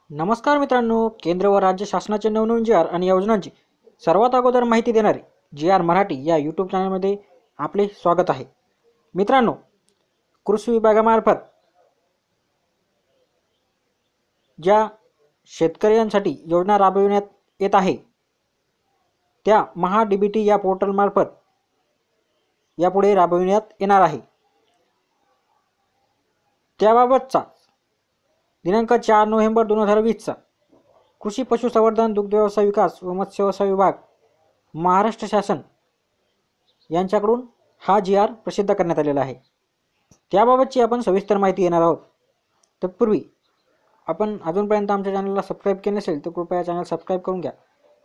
नमस्कार मित्रांनो, केंद्र व राज्य शासनाचे नवनवीन जी-आर आणि योजनांची सर्वात अगोदर माहिती देणारे जी-आर मराठी या यूट्यूब चॅनलमध्ये आपले स्वागत आहे. मित्रांनो, कृषी विभागामार्फत ज्या शेतकऱ्यांसाठी योजना राबविण्यात येत आहे त्या महा-डी-बी-टी या पोर्टलमार्फत यापुढे राबविण्यात येणार आहे. त्याबाबतचा दिनांक 4 नोव्हेंबर 2020 कृषी पशुसंवर्धन, दुग्धव्यवसाय विकास व मत्स्यव्यवसाय विभाग, महाराष्ट्र शासन यांच्याकडून हा जी-आर प्रसिद्ध करण्यात आलेला आहे. त्याबाबतची आपण सविस्तर माहिती घेणार आहोत. तत्पूर्वी आपण अजूनपर्यंत आमच्या चॅनलला सबस्क्राईब केले नसेल तर कृपया चॅनल सबस्क्राईब करून घ्या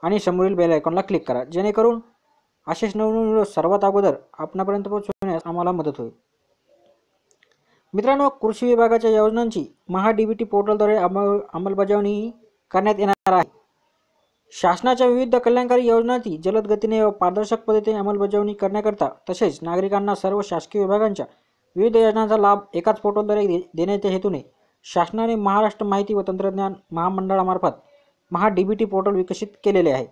आणि समोरील बेल आयकॉनला क्लिक करा, जेणेकरून असेच नवनवीन व्हिडिओ सर्वात अगोदर आपणापर्यंत पोहोचवण्यास आम्हाला मदत होईल. मित्रांनो, कृषी विभागाच्या योजनांची महा-डी-बी-टी पोर्टलद्वारे अंमलबजावणी करण्यात येणार आहे. शासनाच्या विविध कल्याणकारी योजनांची जलद गतीने व पारदर्शक पद्धतीने अंमलबजावणी करण्याकरता तसेच नागरिकांना सर्व शासकीय विभागांच्या विविध योजनांचा लाभ एकाच पोर्टलद्वारे देण्याच्या हेतूने शासनाने महाराष्ट्र माहिती व तंत्रज्ञान महामंडळामार्फत महा-डी-बी-टी पोर्टल विकसित केलेले आहे.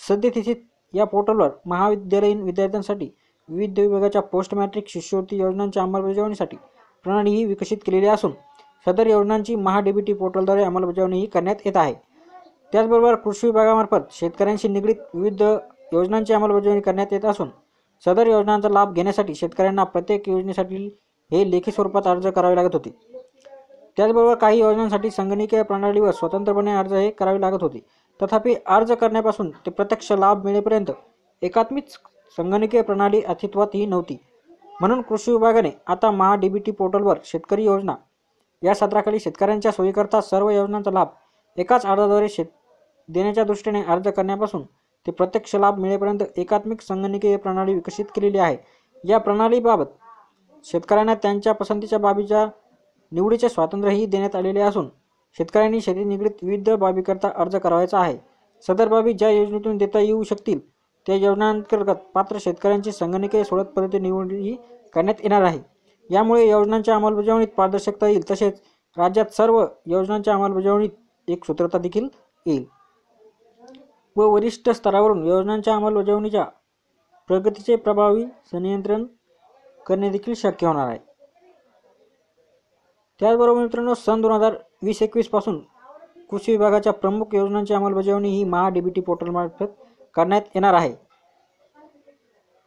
सद्यस्थितीत या पोर्टलवर महाविद्यालयीन विद्यार्थ्यांसाठी विविध विभागाच्या पोस्ट मॅट्रिक शिष्यवृत्ती योजनांच्या अंमलबजावणीसाठी प्रणालीही विकसित केलेली असून सदर योजनांची महा-डी-बी-टी पोर्टलद्वारे अंमलबजावणीही करण्यात येत आहे. त्याचबरोबर कृषी विभागामार्फत शेतकऱ्यांशी निगडीत विविध योजनांची अंमलबजावणी करण्यात येत असून सदर योजनांचा लाभ घेण्यासाठी शेतकऱ्यांना प्रत्येक योजनेसाठी हे लेखी स्वरूपात अर्ज करावे लागत होते. त्याचबरोबर काही योजनांसाठी संगणकीय प्रणालीवर स्वतंत्रपणे अर्ज हे करावे लागत होते. तथापि अर्ज करण्यापासून ते प्रत्यक्ष लाभ मिळेपर्यंत एकात्मिक संगणकीय प्रणाली अस्तित्वातही नव्हती. म्हणून कृषी विभागाने आता महा-डी-बी-टी पोर्टलवर शेतकरी योजना या सत्राखाली शेतकऱ्यांच्या सोयीकरता सर्व योजनांचा लाभ एकाच अर्जाद्वारे देण्याच्या दृष्टीने अर्ज करण्यापासून ते प्रत्यक्ष लाभ मिळेपर्यंत एकात्मिक संगणकीय प्रणाली विकसित केलेली आहे. या प्रणालीबाबत शेतकऱ्यांना त्यांच्या पसंतीच्या बाबीच्या निवडीचे स्वातंत्र्यही देण्यात आलेले असून शेतकऱ्यांनी शेती निगडीत विविध बाबीकरता अर्ज करावयाचा आहे. सदर बाबी ज्या योजनेतून देता येऊ शकतील त्या योजनांतर्गत पात्र शेतकऱ्यांची संगणकीय सोडत पद्धती निवडही करण्यात येणार आहे. यामुळे योजनांच्या अंमलबजावणीत पारदर्शकता येईल तसेच राज्यात सर्व योजनांच्या अंमलबजावणीत एक सूत्रता देखील येईल व वरिष्ठ स्तरावरून योजनांच्या अंमलबजावणीच्या प्रगतीचे प्रभावी संनियंत्रण करणे देखील शक्य होणार आहे. त्याचबरोबर मित्रांनो, सन 2020-21 पासून कृषी विभागाच्या प्रमुख योजनांची अंमलबजावणी ही महा-डी-बी-टी पोर्टलमार्फत करण्यात येणार आहे.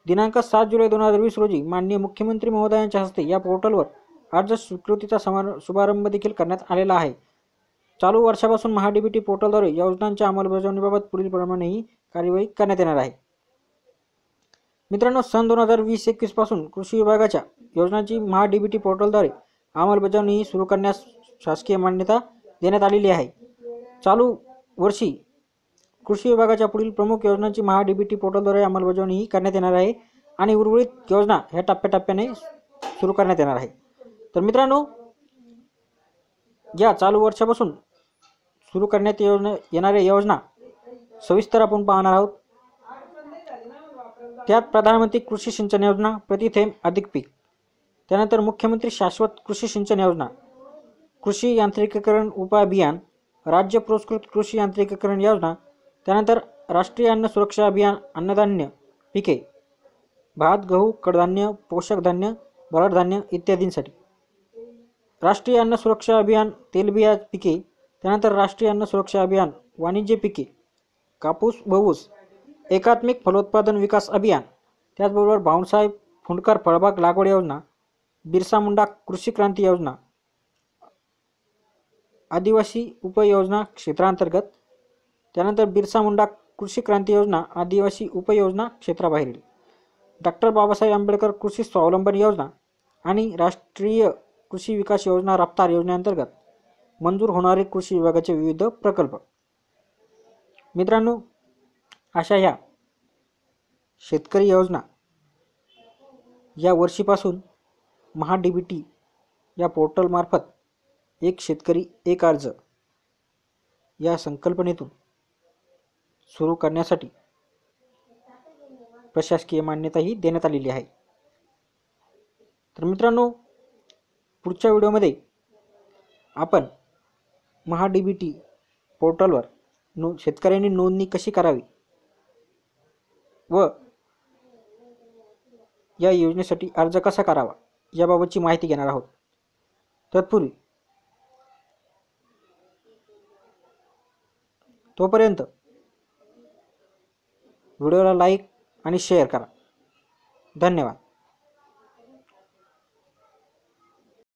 दिनांक 7 जुलै 2020 रोजी माननीय मुख्यमंत्री महोदयांच्या हस्ते या पोर्टलवर अर्ज स्वीकृतीचा शुभारंभ देखील करण्यात आलेला आहे. चालू वर्षापासून महा-डी-बी-टी पोर्टलद्वारे योजनांच्या अंमलबजावणीबाबत पुढील प्रमाणेही कार्यवाही करण्यात येणार आहे. मित्रांनो, सन 2020-21 पासून कृषी विभागाच्या योजनांची महा-डी-बी-टी पोर्टलद्वारे अंमलबजावणी सुरू करण्यास शासकीय मान्यता देण्यात आलेली आहे. चालू वर्षी कृषी विभागाच्या पुढील प्रमुख योजनांची महा-डी-बी-टी पोर्टलद्वारे अंमलबजावणीही करण्यात येणार आहे आणि उर्वरित योजना ह्या टप्प्याटप्प्याने सुरू करण्यात येणार आहे. तर मित्रांनो, या चालू वर्षापासून सुरू करण्यात येणाऱ्या योजना सविस्तर आपण पाहणार आहोत. त्यात प्रधानमंत्री कृषी सिंचन योजना, प्रति थेंब अधिक पीक, त्यानंतर मुख्यमंत्री शाश्वत कृषी सिंचन योजना, कृषी यांत्रिकीकरण उपाअभियान, राज्य पुरस्कृत कृषी यांत्रिकीकरण योजना, त्यानंतर राष्ट्रीय अन्न सुरक्षा अभियान, अन्नधान्य पिके, भात, गहू, कडधान्य, पोषक धान्य, भरड धान्य इत्यादींसाठी, राष्ट्रीय अन्न सुरक्षा अभियान तेलबिया पिके, त्यानंतर राष्ट्रीय अन्न सुरक्षा अभियान वाणिज्य पिके, कापूस व ऊस, एकात्मिक फलोत्पादन विकास अभियान, त्याचबरोबर भाऊसाहेब फुंडकर फळबाग लागवड योजना, बिरसा मुंडा कृषी क्रांती योजना, आदिवासी उपयोजना क्षेत्रांतर्गत, त्यानंतर बिरसा मुंडा कृषी क्रांती योजना आदिवासी उपयोजना क्षेत्राबाहेरील, डॉक्टर बाबासाहेब आंबेडकर कृषी स्वावलंबन योजना आणि राष्ट्रीय कृषी विकास योजना रफ्तार योजनेअंतर्गत मंजूर होणारे कृषी विभागाचे विविध प्रकल्प. मित्रांनो, अशा ह्या शेतकरी योजना या वर्षीपासून महा-डी-बी-टी या पोर्टलमार्फत एक शेतकरी एक अर्ज या संकल्पनेतून सुरू करण्यासाठी प्रशासकीय मान्यताही देण्यात आलेली आहे. तर मित्रांनो, पुढच्या व्हिडिओमध्ये आपण महा-डी-बी-टी पोर्टलवर शेतकऱ्यांनी नोंदणी कशी करावी व या योजनेसाठी अर्ज कसा करावा याबाबतची माहिती घेणार आहोत। तत्पूर्वी तोपर्यंत व्हिडिओला लाईक आणि शेअर करा। धन्यवाद।